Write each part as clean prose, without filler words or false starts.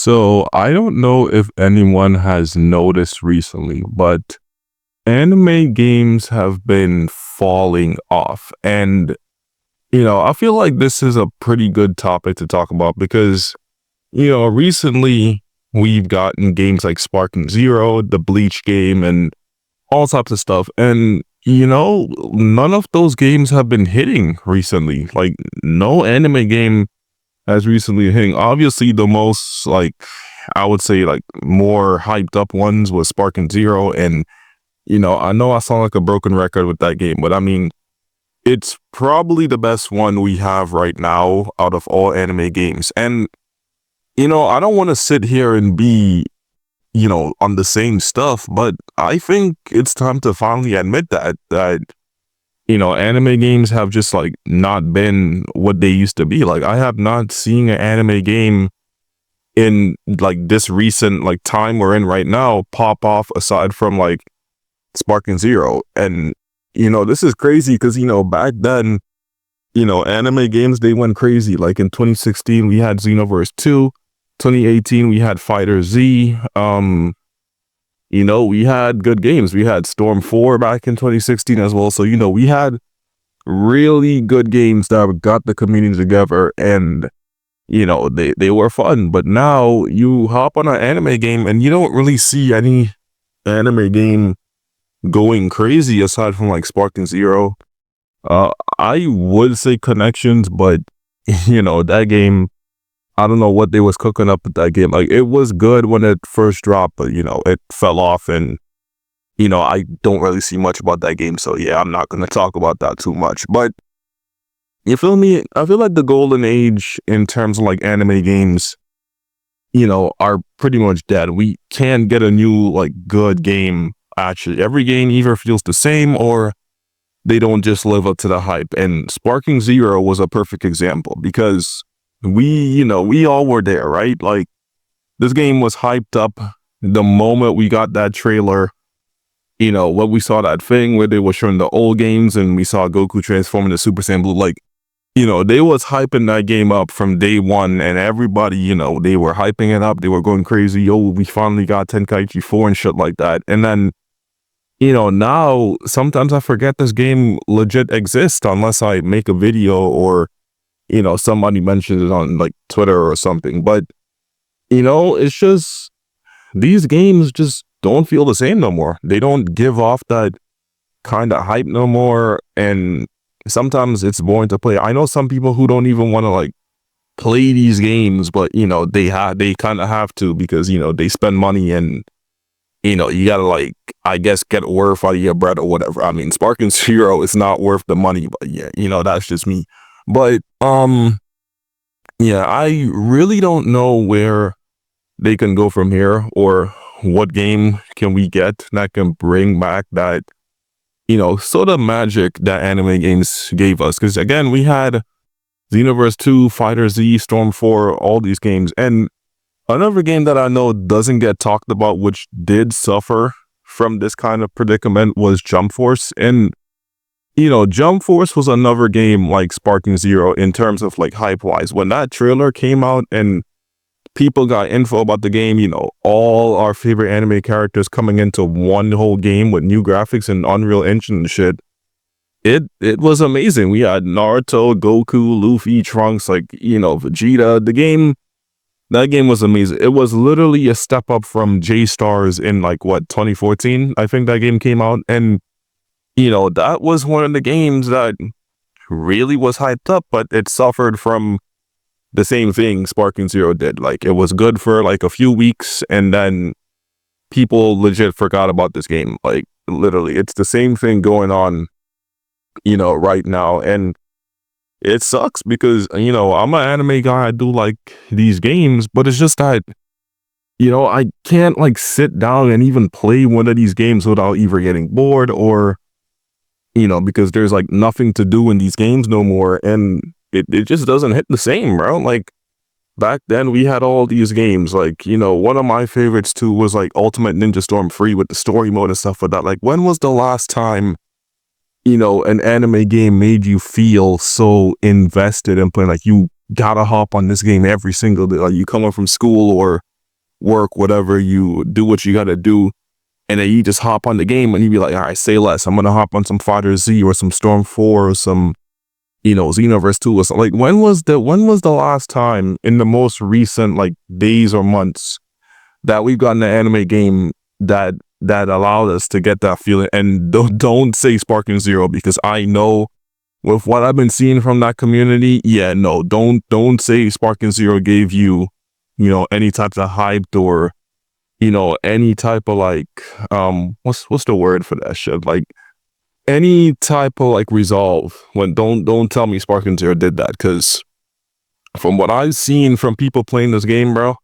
So I don't know if anyone has noticed recently, but anime games have been falling off. And, I feel like this is a pretty good topic to talk about because, recently we've gotten games like Sparking Zero, the Bleach game, and all types of stuff. And, none of those games have been hitting recently. Like, no anime game has recently hitting. Obviously, the most I would say more hyped up ones was Sparking Zero, and I know I sound like a broken record with that game, but I mean it's probably the best one we have right now out of all anime games. And I don't want to sit here and be on the same stuff, but I think it's time to finally admit that anime games have just not been what they used to be. Like, I have not seen an anime game in this recent time we're in right now pop off aside from Sparking Zero. And this is crazy because back then anime games, they went crazy. Like in 2016 we had Xenoverse 2, 2018 we had Fighter Z. We had good games. We had Storm 4 back in 2016 as well. So, we had really good games that got the community together, and, they were fun. But now you hop on an anime game and you don't really see any anime game going crazy aside from Sparking Zero. I would say Connections, but, that game, I don't know what they was cooking up with that game. Like, it was good when it first dropped, but it fell off, and I don't really see much about that game. So yeah, I'm not gonna talk about that too much. But you feel me? I feel like the golden age in terms of anime games, are pretty much dead. We can't get a new good game. Actually, every game either feels the same or they don't just live up to the hype. And Sparking Zero was a perfect example because we all were there, right? Like, this game was hyped up the moment we got that trailer. When we saw that thing where they were showing the old games and we saw Goku transforming to Super Saiyan Blue, they was hyping that game up from day one, and everybody, they were hyping it up. They were going crazy. Yo, we finally got Tenkaichi 4 and shit like that. And then, now sometimes I forget this game legit exists unless I make a video or somebody mentions it on Twitter or something. But it's just, these games just don't feel the same no more. They don't give off that kind of hype no more, and sometimes it's boring to play. I know some people who don't even want to play these games, but they kind of have to because they spend money, and you gotta I guess get worth out of your bread or whatever. I mean, Sparking Zero is not worth the money, but yeah, that's just me. But yeah, I really don't know where they can go from here, or what game can we get that can bring back that sort of magic that anime games gave us. Because again, we had Xenoverse 2, Fighter Z, Storm 4, all these games. And another game that I know doesn't get talked about, which did suffer from this kind of predicament, was Jump Force. And Jump Force was another game like Sparking Zero in terms of hype wise. When that trailer came out and people got info about the game, all our favorite anime characters coming into one whole game with new graphics and Unreal Engine and shit, it was amazing. We had Naruto, Goku, Luffy, Trunks, Vegeta. That game was amazing. It was literally a step up from J-Stars in 2014, I think that game came out. And that was one of the games that really was hyped up, but it suffered from the same thing Sparking Zero did. It was good for a few weeks, and then people legit forgot about this game. Literally, it's the same thing going on, right now. And it sucks because, I'm an anime guy. I do like these games, but it's just that, I can't sit down and even play one of these games without either getting bored or, because there's nothing to do in these games no more. And it just doesn't hit the same, bro. Back then we had all these games. One of my favorites too was Ultimate Ninja Storm 3 with the story mode and stuff like that. When was the last time, an anime game made you feel so invested in playing? You gotta hop on this game every single day. You come up from school or work, whatever, you do what you gotta do, and then you just hop on the game and you be like, all right, say less. I'm gonna hop on some Fighter Z or some Storm 4 or some, Xenoverse 2 or something. Like, when was the last time in the most recent like days or months that we've gotten an anime game that allowed us to get that feeling? And don't say sparkingzero, because I know with what I've been seeing from that community, yeah, no, don't say sparkingzero gave you, any type of hyped or, any type of like, what's the word for that shit? Like, any type of like resolve. When don't tell me sparkingzero did that, because from what I've seen from people playing this game, bro,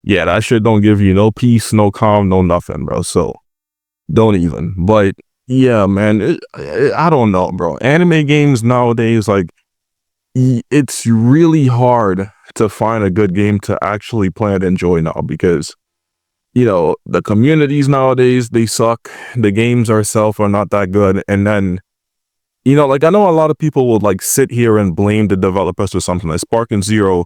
yeah, that shit don't give you no peace, no calm, no nothing, bro. So don't even. But yeah, man, I don't know, bro. Anime games nowadays, like, it's really hard to find a good game to actually play and enjoy now, because the communities nowadays, they suck. The games ourselves are not that good. And then, like, I know a lot of people will like sit here and blame the developers or something like sparkingzero.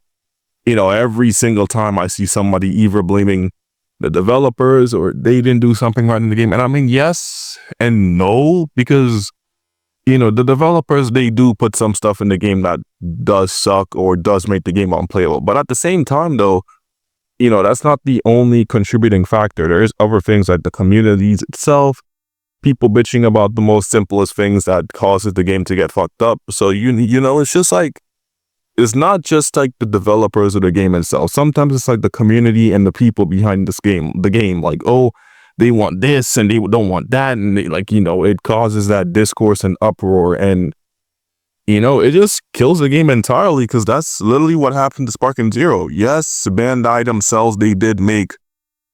Every single time I see somebody either blaming the developers or they didn't do something right in the game. And I mean, yes and no, because the developers, they do put some stuff in the game that does suck or does make the game unplayable. But at the same time, though, that's not the only contributing factor. There's other things like the communities itself, people bitching about the most simplest things that causes the game to get fucked up. So, it's just like, it's not just like the developers of the game itself. Sometimes it's like the community and the people behind the game, like, oh, they want this and they don't want that. And they, like, it causes that discourse and uproar, and it just kills the game entirely, because that's literally what happened to sparkingzero. Yes, Bandai themselves, they did make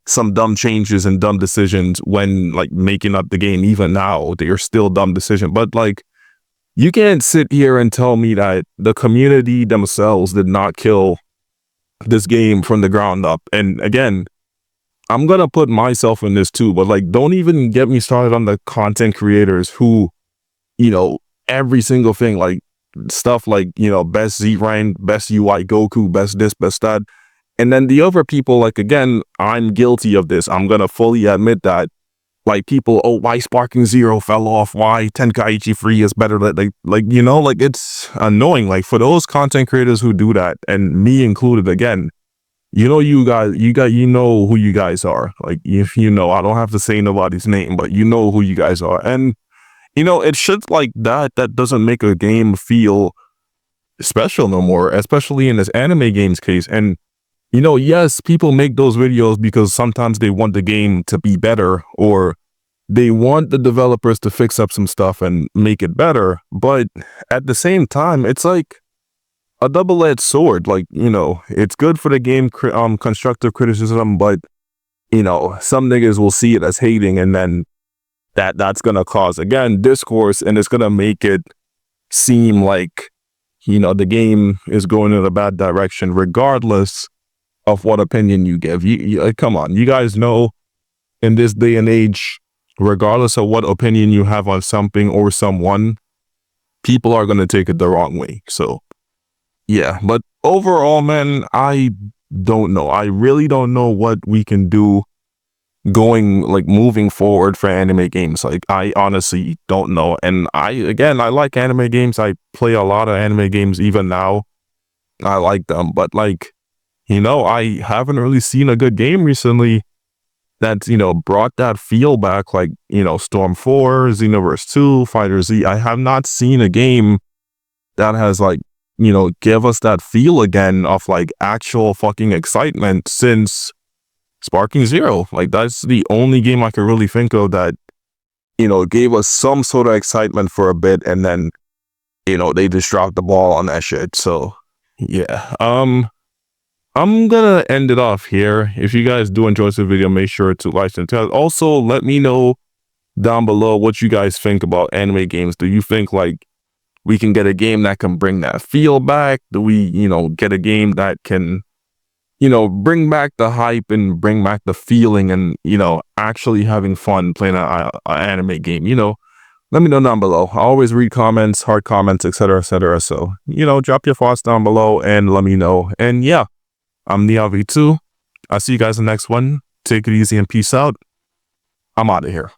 some dumb changes and dumb decisions when like making up the game. Even now, they are still dumb decisions. But like, you can't sit here and tell me that the community themselves did not kill this game from the ground up. And again, I'm gonna put myself in this too, but like, don't even get me started on the content creators who, every single thing, like stuff like, best Z rank, best UI Goku, best this, best that. And then the other people, like, again, I'm guilty of this. I'm gonna fully admit that. Like, people, oh, why sparkingzero fell off? Why Tenkaichi 3 is better? Like, it's annoying. Like, for those content creators who do that, and me included, again, you guys, you know who you guys are. Like, if I don't have to say nobody's name, but you know who you guys are. And it's shit like that doesn't make a game feel special no more, especially in this anime games case. And yes, people make those videos because sometimes they want the game to be better, or they want the developers to fix up some stuff and make it better. But at the same time, it's like a double-edged sword. Like, it's good for the game, constructive criticism, but some niggas will see it as hating, and then that's gonna cause, again, discourse, and it's gonna make it seem like the game is going in a bad direction, regardless of what opinion you give. You come on, you guys know, in this day and age, regardless of what opinion you have on something or someone, people are going to take it the wrong way. So yeah, but overall, man, I don't know. I really don't know what we can do moving forward for anime games. Like, I honestly don't know. And I like anime games. I play a lot of anime games even now. I like them, but like, I haven't really seen a good game recently that's, brought that feel back, like, Storm 4, Xenoverse 2, Fighter Z. I have not seen a game that has, like, give us that feel again of, like, actual fucking excitement since sparkingzero. Like, that's the only game I can really think of that, gave us some sort of excitement for a bit, and then, they just dropped the ball on that shit. So, yeah. I'm gonna end it off here. If you guys do enjoy this video, make sure to like and tell. Also, let me know down below what you guys think about anime games. Do you think like we can get a game that can bring that feel back? Do we, get a game that can, bring back the hype and bring back the feeling and, actually having fun playing an anime game? Let me know down below. I always read comments, hard comments, etc., etc. So, drop your thoughts down below and let me know. And yeah, I'm the LV2. I'll see you guys in the next one. Take it easy and peace out. I'm out of here.